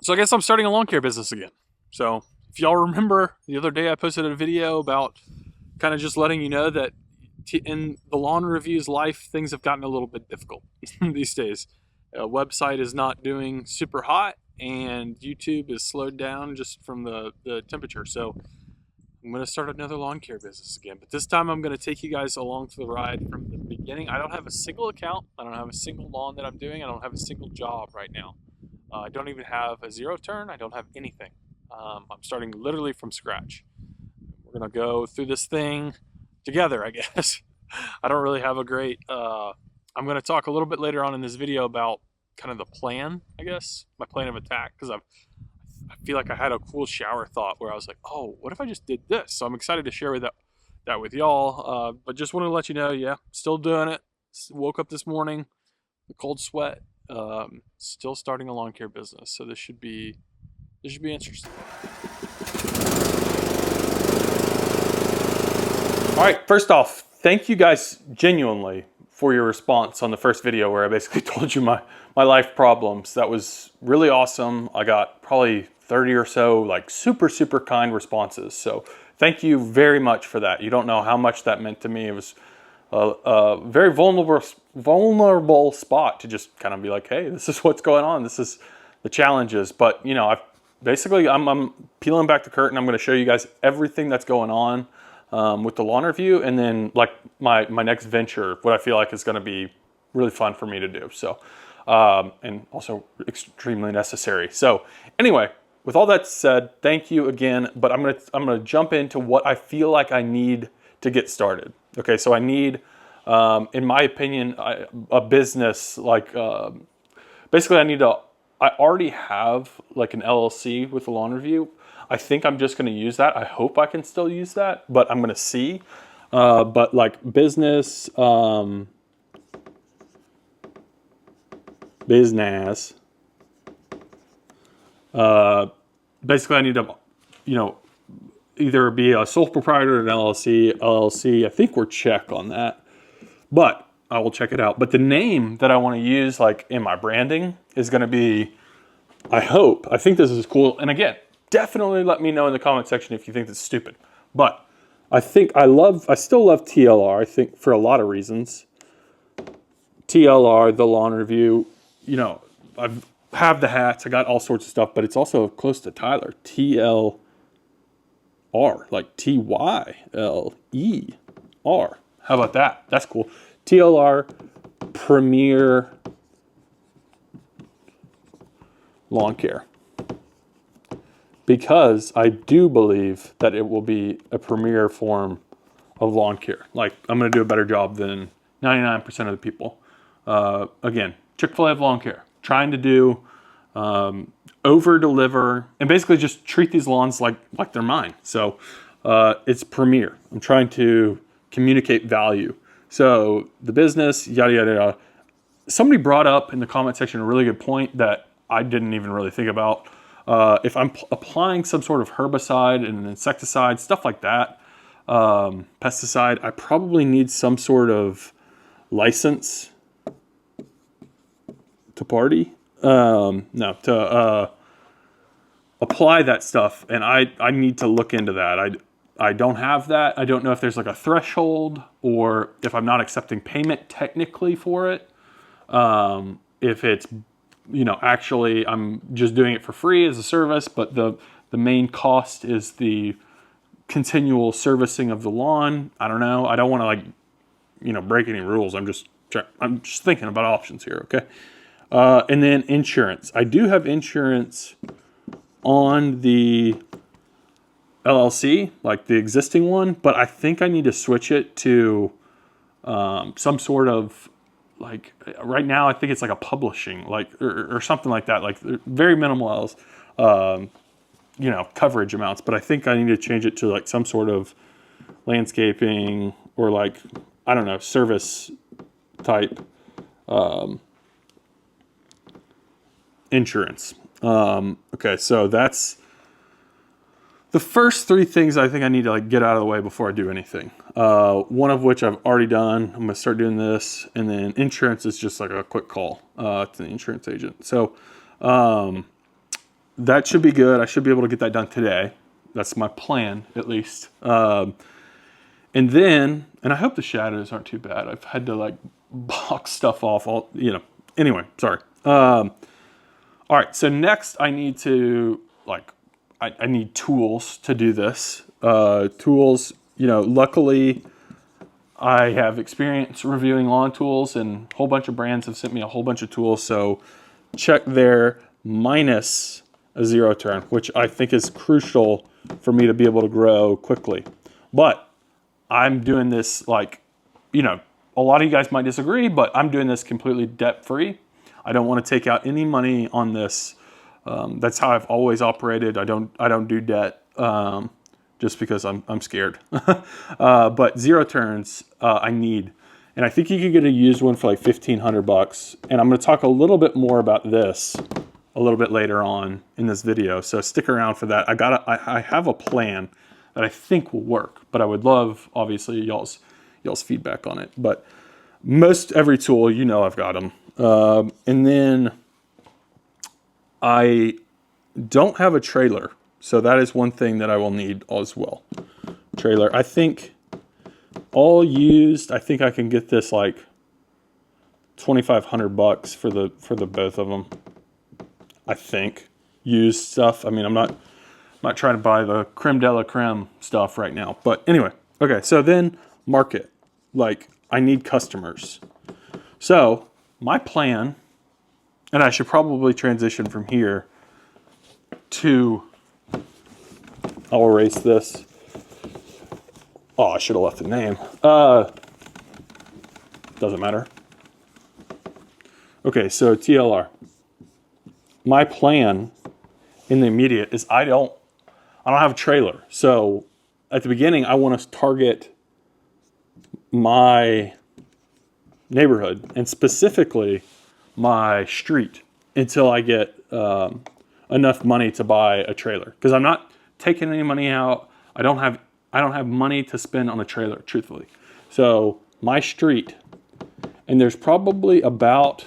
So I guess I'm starting a lawn care business again. So if y'all remember, the other day I posted a video about kind of just letting you know that in the lawn reviews life, things have gotten a little bit difficult these days. Website is not doing super hot, and YouTube is slowed down just from the temperature. So I'm going to start another lawn care business again. But this time I'm going to take you guys along for the ride from the beginning. I don't have a single account. I don't have a single lawn that I'm doing. I don't have a single job right now. I don't even have a zero turn. I don't have anything. I'm starting literally from scratch. We're going to go through this thing together, I guess. I don't really have a great... I'm going to talk a little bit later on in this video about kind of the plan, I guess, my plan of attack, because I feel like I had a cool shower thought where I was like, oh, what if I just did this? So I'm excited to share that with y'all. But just wanted to let you know, yeah, still doing it. Woke up this morning, the cold sweat. Still starting a lawn care business, so this should be interesting. All right, first off, thank you guys genuinely for your response on the first video where I basically told you my life problems. That was really awesome. I got probably 30 or so like super kind responses. So thank you very much for that. You don't know how much that meant to me. It was a very vulnerable spot to just kind of be like, hey, this is what's going on. This is the challenges. But you know, I'm peeling back the curtain. I'm going to show you guys everything that's going on with the lawn review, and then like my next venture, what I feel like is going to be really fun for me to do. So, and also extremely necessary. So anyway, with all that said, thank you again. But I'm gonna jump into what I feel like I need to get started. Okay, so I need, in my opinion, a business like basically I already have like an LLC with a lawn review. I think I'm just going to use that. I hope I can still use that, but I'm going to see. But like business, basically I need to, you know, either be a sole proprietor or an LLC. I think we're check on that, but I will check it out. But the name that I want to use like in my branding is going to be, I think this is cool. And again, definitely let me know in the comment section if you think it's stupid. But I think I still love TLR, I think, for a lot of reasons. TLR, the lawn review, you know, I have the hats, I got all sorts of stuff, but it's also close to Tyler. TLR, like TYLER. How about that? That's cool. TLR, Premier Lawn Care. Because I do believe that it will be a premier form of lawn care. Like, I'm going to do a better job than 99% of the people. Again, Chick-fil-A of lawn care. Trying to do, over-deliver, and basically just treat these lawns like they're mine. So it's premier. I'm trying to communicate value. So the business, yada, yada, yada. Somebody brought up in the comment section a really good point that I didn't even really think about. If I'm applying some sort of herbicide and an insecticide, stuff like that, pesticide, I probably need some sort of license to apply that stuff. And I need to look into that. I don't have that. I don't know if there's like a threshold or if I'm not accepting payment technically for it. If it's, you know, actually I'm just doing it for free as a service, but the main cost is the continual servicing of the lawn. I don't know. I don't want to like, you know, break any rules. I'm just thinking about options here. Okay. And then insurance. I do have insurance on the LLC, like the existing one, but I think I need to switch it to some sort of, like, right now I think it's like a publishing, like, or something like that, like very minimal you know, coverage amounts. But I think I need to change it to like some sort of landscaping or like, I don't know, service type insurance. Okay, so that's the first three things I think I need to like get out of the way before I do anything. One of which I've already done. I'm gonna start doing this, and then insurance is just like a quick call to the insurance agent. So that should be good. I should be able to get that done today. That's my plan, at least. And then, and I hope the shadows aren't too bad. I've had to like box stuff off all, you know, anyway, sorry. All right, so next I need to like, I need tools to do this. Tools, you know, luckily I have experience reviewing lawn tools, and a whole bunch of brands have sent me a whole bunch of tools. So check there, minus a zero turn, which I think is crucial for me to be able to grow quickly. But I'm doing this like, you know, a lot of you guys might disagree, but I'm doing this completely debt-free. I don't want to take out any money on this. That's how I've always operated. I don't do debt just because I'm scared. But zero turns I need, and I think you can get a used one for like $1,500. And I'm going to talk a little bit more about this a little bit later on in this video. So stick around for that. I have a plan that I think will work, but I would love obviously y'all's feedback on it. But most every tool, you know, I've got them. And then I don't have a trailer. So that is one thing that I will need as well. Trailer. I think all used, I think I can get this like $2,500 for the both of them. I think used stuff. I mean, I'm not trying to buy the creme de la creme stuff right now. But anyway, okay. So then market, like I need customers. So my plan, and I should probably transition from here to, I'll erase this. Oh, I should have left the name. Doesn't matter. Okay, so TLR. My plan in the immediate is I don't have a trailer. So at the beginning, I want to target my neighborhood and specifically my street until I get enough money to buy a trailer. Because I'm not taking any money out. I don't have money to spend on a trailer, truthfully. So my street, and there's probably about,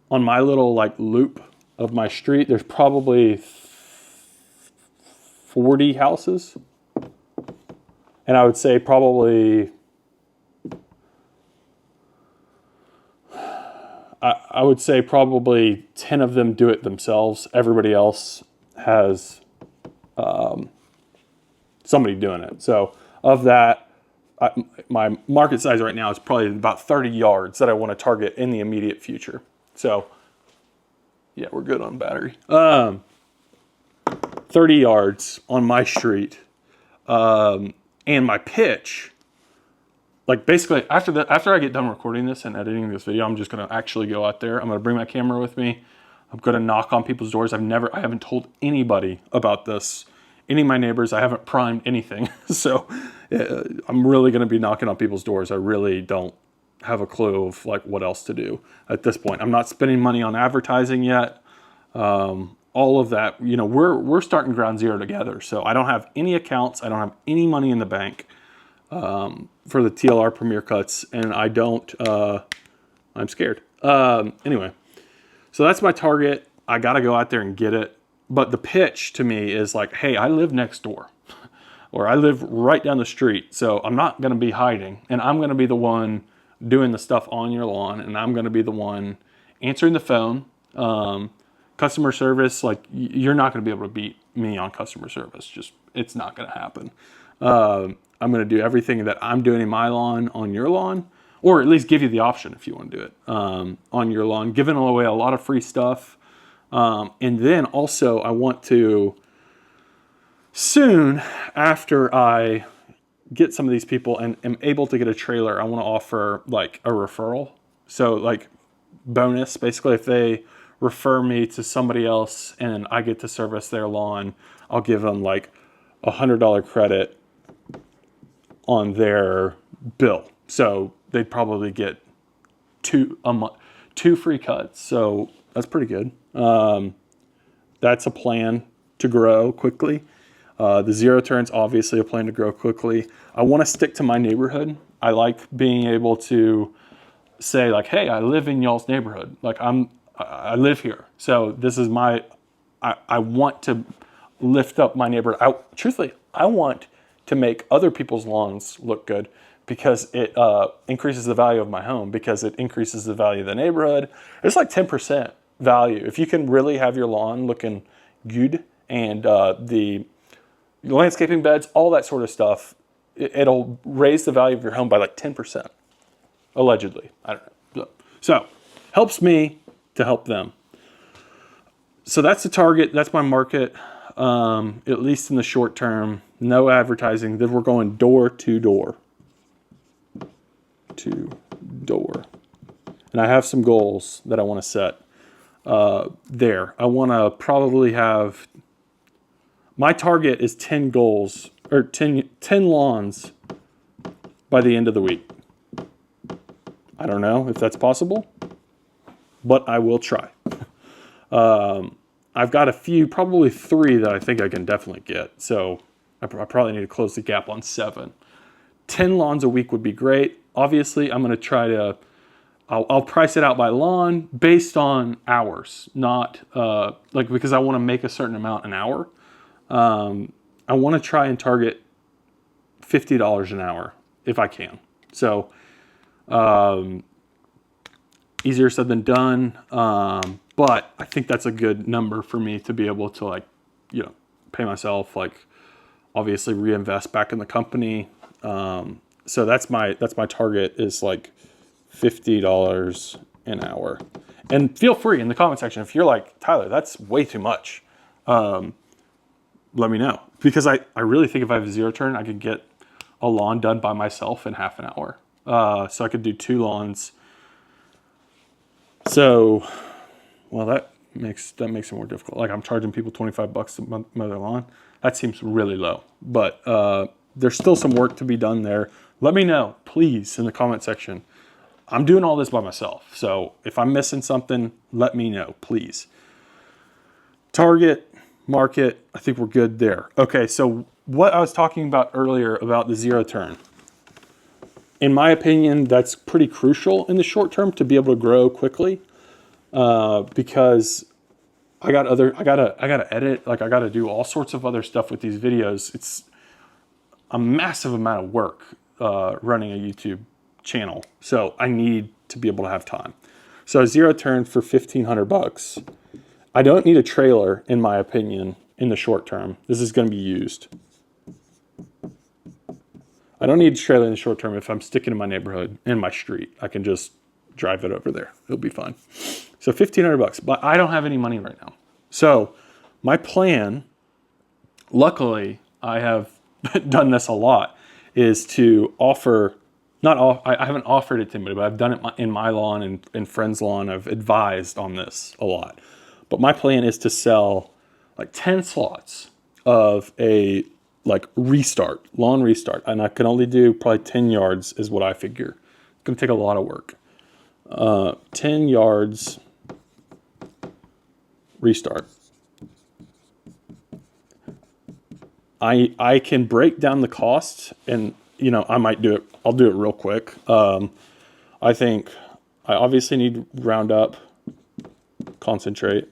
on my little like loop of my street, there's probably 40 houses. And I would say probably, I would say probably 10 of them do it themselves. Everybody else has somebody doing it. So of that, my market size right now is probably about 30 yards that I want to target in the immediate future. So yeah, we're good on battery. 30 yards on my street. And my pitch, like basically after I get done recording this and editing this video, I'm just going to actually go out there. I'm going to bring my camera with me. I'm going to knock on people's doors. I haven't told anybody about this. Any of my neighbors, I haven't primed anything. So I'm really going to be knocking on people's doors. I really don't have a clue of like what else to do at this point. I'm not spending money on advertising yet. All of that, you know, we're starting ground zero together. So I don't have any accounts. I don't have any money in the bank for the TLR Premier Cuts, and I don't, I'm scared. Anyway, so that's my target. I got to go out there and get it. But the pitch to me is like, hey, I live next door or I live right down the street. So I'm not going to be hiding, and I'm going to be the one doing the stuff on your lawn, and I'm going to be the one answering the phone. Customer service, like you're not going to be able to beat me on customer service. Just, it's not going to happen. I'm going to do everything that I'm doing in my lawn on your lawn, or at least give you the option if you want to do it on your lawn, giving away a lot of free stuff. And then also I want to, soon after I get some of these people and am able to get a trailer, I want to offer like a referral. So like bonus, basically if they refer me to somebody else and I get to service their lawn, I'll give them like $100 credit on their bill. So they'd probably get two free cuts. So that's pretty good. That's a plan to grow quickly. The zero turns, obviously a plan to grow quickly. I want to stick to my neighborhood. I like being able to say like, hey, I live in y'all's neighborhood. Like I live here. So this is I want to lift up my neighborhood. Truthfully, I want to make other people's lawns look good because it increases the value of my home, because it increases the value of the neighborhood. It's like 10% value. If you can really have your lawn looking good, and the landscaping beds, all that sort of stuff, it'll raise the value of your home by like 10%, allegedly. I don't know. So helps me to help them. So that's the target. That's my market, at least in the short term. No advertising. Then we're going door to door. To door. And I have some goals that I want to set there. I want to probably have, my target is 10 goals, or 10 lawns by the end of the week. I don't know if that's possible, but I will try. I've got a few, probably 3 that I think I can definitely get. So I probably need to close the gap on 7. 10 lawns a week would be great. Obviously, I'm going to try to, I'll price it out by lawn based on hours, not like, because I want to make a certain amount an hour. I want to try and target $50 an hour if I can. So easier said than done. But I think that's a good number for me to be able to, like, you know, pay myself, like, obviously reinvest back in the company. So that's my target, is like $50 an hour. And feel free in the comment section, if you're like, Tyler, that's way too much, let me know. Because I really think if I have a zero turn, I could get a lawn done by myself in half an hour. So I could do 2 lawns. So, well, that makes it more difficult. Like, I'm charging people $25 to mow their lawn. That seems really low. But there's still some work to be done there. Let me know, please, in the comment section. I'm doing all this by myself. So if I'm missing something, let me know, please. Target, market, I think we're good there. Okay, so what I was talking about earlier about the zero turn. In my opinion, that's pretty crucial in the short term to be able to grow quickly. Because I gotta edit, like, I gotta do all sorts of other stuff with these videos. It's a massive amount of work running a YouTube channel. So I need to be able to have time. So a zero turn for $1,500. I don't need a trailer, in my opinion, in the short term. This is going to be used. I don't need a trailer in the short term if I'm sticking in my neighborhood, in my street. I can just drive it over there. It'll be fine. So $1,500, but I don't have any money right now. So my plan, luckily, I have done this a lot, is to offer, I haven't offered it to anybody, but I've done it in my lawn and friends' lawn. I've advised on this a lot. But my plan is to sell like 10 slots of a lawn restart. And I can only do probably 10 yards is what I figure. It's going to take a lot of work. 10 yards restart. I can break down the costs, and, you know, I might do it. I'll do it real quick. I think I obviously need Roundup, concentrate.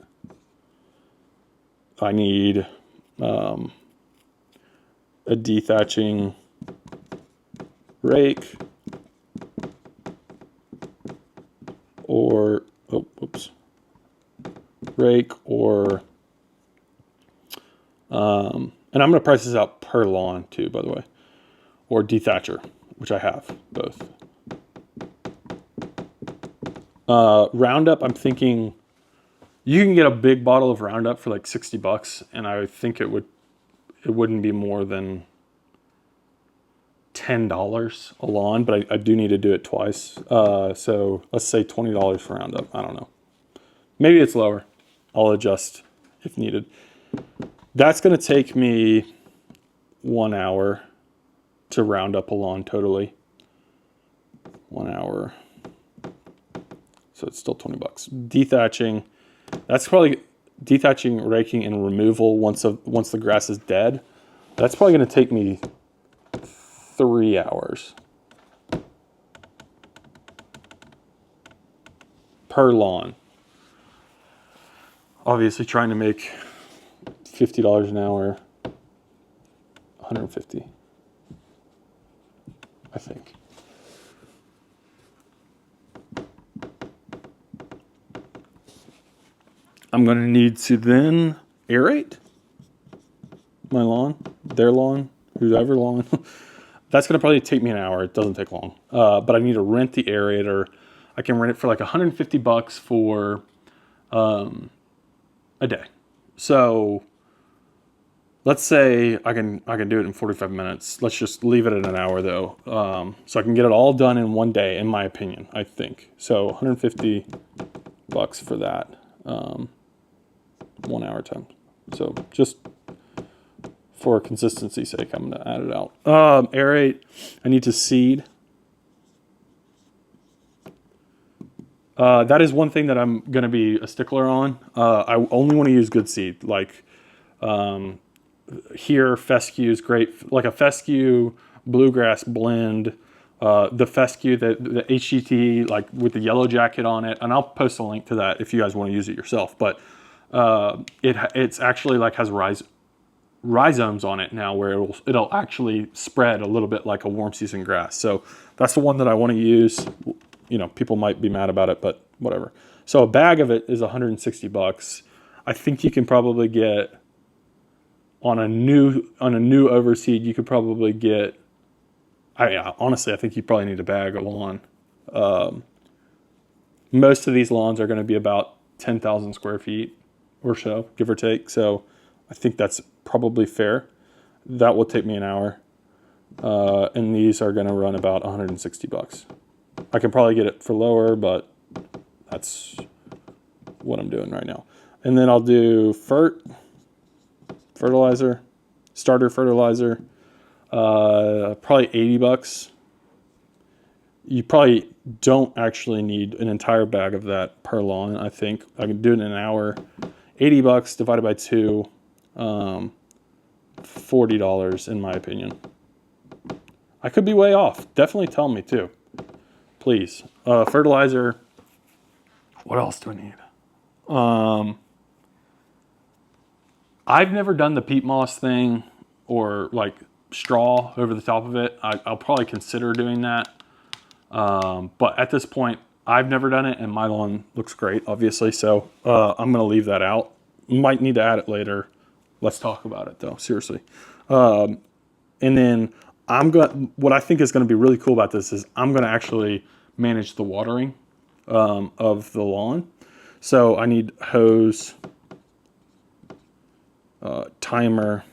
I need a dethatching rake, or rake, or and I'm going to price this out per lawn too, by the way, or dethatcher, which I have both. Roundup, I'm thinking you can get a big bottle of Roundup for like $60, and I think it wouldn't be more than $10 a lawn, but I do need to do it twice. So let's say $20 for Roundup. I don't know. Maybe it's lower. I'll adjust if needed. That's going to take me 1 hour to round up a lawn totally. 1 hour. So it's still $20. Dethatching. That's probably dethatching, raking, and removal once the grass is dead. That's probably going to take me 3 hours per lawn. Obviously trying to make $50 an hour, 150, I think. I'm going to need to then aerate my lawn, their lawn, whoever lawn. That's going to probably take me an hour. It doesn't take long. But I need to rent the aerator. I can rent it for like $150 for a day. So let's say I can do it in 45 minutes. Let's just leave it at an hour though. So I can get it all done in one day, in my opinion, I think. So $150 for that. 1 hour time. So just for consistency's sake, I'm going to add it out. Aerate. I need to seed. That is one thing that I'm going to be a stickler on. I only want to use good seed. Like here, fescue is great. Like a fescue bluegrass blend. The fescue, the HGT, like with the yellow jacket on it. And I'll post a link to that if you guys want to use it yourself. But it's actually like has rhizomes on it now where it'll actually spread a little bit like a warm season grass. So that's the one that I want to use. You know, people might be mad about it, but whatever. So a bag of it is $160. I think you can probably get on a new overseed, you could probably get, honestly, I think you probably need a bag of lawn. Most of these lawns are going to be about 10,000 square feet or so, give or take. So I think that's probably fair. That will take me an hour. And these are going to run about $160. I can probably get it for lower, but that's what I'm doing right now. And then I'll do fertilizer, starter fertilizer, probably $80. You probably don't actually need an entire bag of that per lawn. I think I can do it in an hour. $80 divided by 2, $40 in my opinion. I could be way off. Definitely tell me too, please. Fertilizer. What else do I need? I've never done the peat moss thing or like straw over the top of it. I'll probably consider doing that. But at this point, I've never done it, and my lawn looks great, obviously. So I'm going to leave that out. Might need to add it later. Let's talk about it, though, seriously. And then what I think is going to be really cool about this is I'm going to actually manage the watering of the lawn. So I need hose, timer,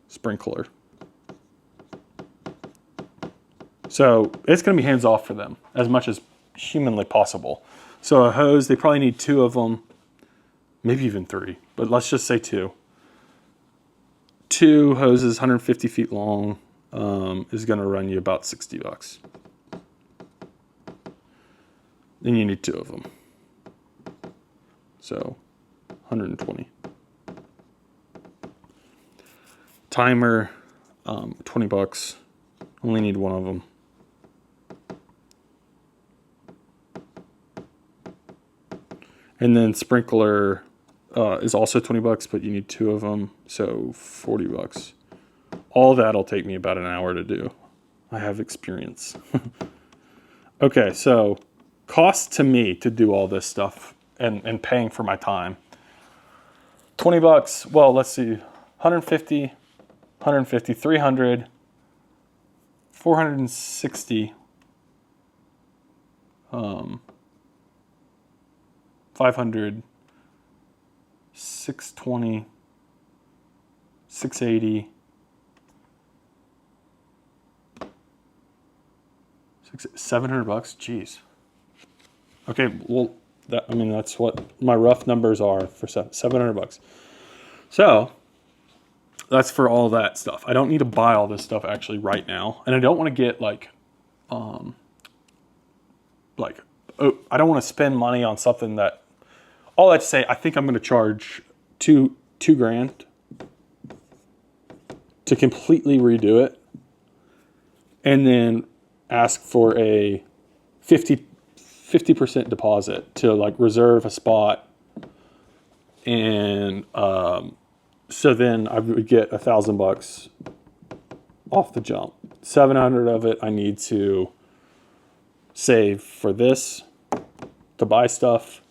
sprinkler. So it's going to be hands off for them as much as humanly possible. So a hose, they probably need 2 of them, maybe even 3, but let's just say 2. 2 hoses, 150 feet long, is going to run you about $60. Then you need 2 of them. So 120. Timer, $20. Only need 1 of them. And then sprinkler is also $20, but you need 2 of them, so $40. All that'll take me about an hour to do. I have experience. Okay, so cost to me to do all this stuff and paying for my time. $20. Well, let's see, 150, 300, 460. 500, 620, 680, $700. Jeez. Okay, well, that's what my rough numbers are for $700. So that's for all that stuff. I don't need to buy all this stuff actually right now, and I don't want to get I don't want to spend money on something that. All that to say, I think I'm going to charge $2,000 to completely redo it, and then ask for a 50% deposit to like reserve a spot And so then I would get $1,000 off the jump. 700 of it I need to save for this, to buy stuff.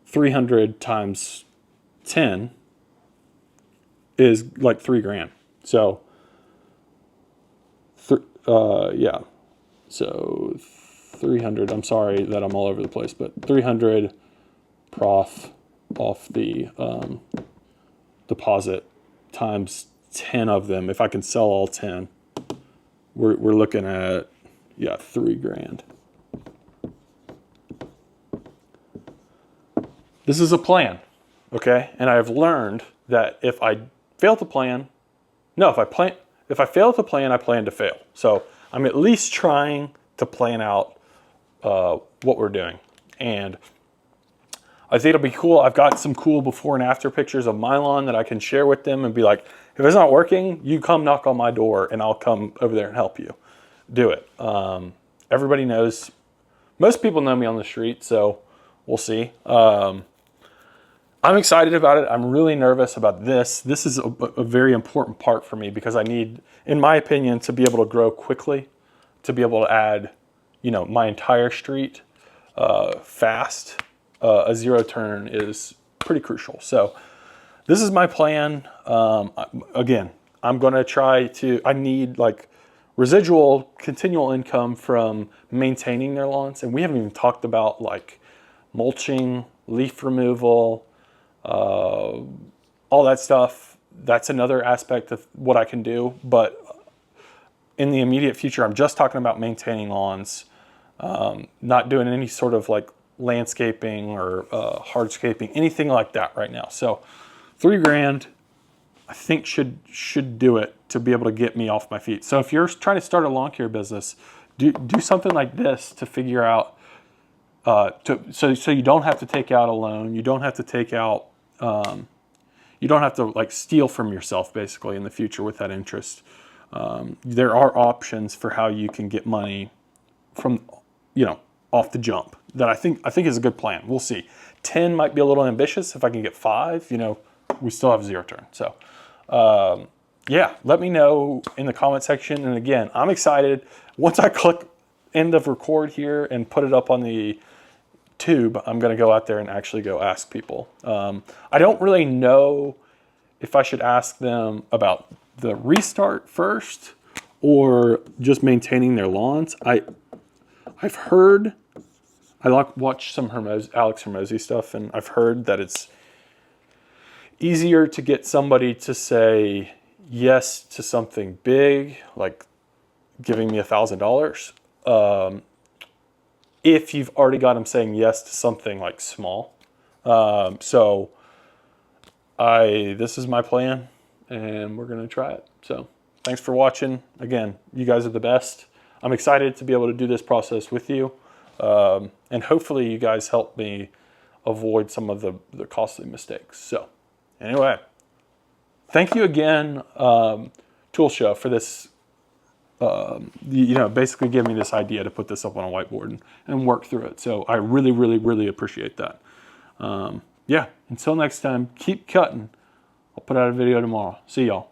300 times 10 is like $3,000. So, yeah. So 300, I'm sorry that I'm all over the place, but 300 prof off the deposit times 10 of them. If I can sell all 10, we're looking at, yeah, $3,000. This is a plan, okay? And I've learned that if I fail to plan, if I fail to plan, I plan to fail. So I'm at least trying to plan out what we're doing. And I think it'll be cool. I've got some cool before and after pictures of my lawn that I can share with them and be like, if it's not working, you come knock on my door and I'll come over there and help you do it. Everybody knows, most people know me on the street, so we'll see. I'm excited about it. I'm really nervous about this. This is a very important part for me because I need, in my opinion, to be able to grow quickly, to be able to add, my entire street fast. A zero turn is pretty crucial. So this is my plan. Again, I'm going to try to, I need like residual continual income from maintaining their lawns. And we haven't even talked about like mulching, leaf removal, all that stuff. That's another aspect of what I can do. But in the immediate future, I'm just talking about maintaining lawns, not doing any sort of like landscaping or hardscaping, anything like that right now. So $3,000, I think should do it to be able to get me off my feet. So if you're trying to start a lawn care business, do something like this to figure out, so you don't have to take out a loan. You don't have to take out, you don't have to like steal from yourself basically in the future with that interest. There are options for how you can get money from, off the jump that I think is a good plan. We'll see. 10 might be a little ambitious. If I can get 5, we still have zero turn. So, yeah, let me know in the comment section. And again, I'm excited. Once I click end of record here and put it up on the tube, I'm going to go out there and actually go ask people. I don't really know if I should ask them about the restart first or just maintaining their lawns. I've heard, I watch some Alex Hormozy stuff, and I've heard that it's easier to get somebody to say yes to something big, like giving me $1,000, if you've already got them saying yes to something like small. So this is my plan, and we're going to try it. So thanks for watching. Again, you guys are the best. I'm excited to be able to do this process with you. And hopefully you guys help me avoid some of the costly mistakes. So anyway, thank you again, Tool Show, for this, basically give me this idea to put this up on a whiteboard and work through it. So I really, really, really appreciate that. Yeah, until next time, keep cutting. I'll put out a video tomorrow. See y'all.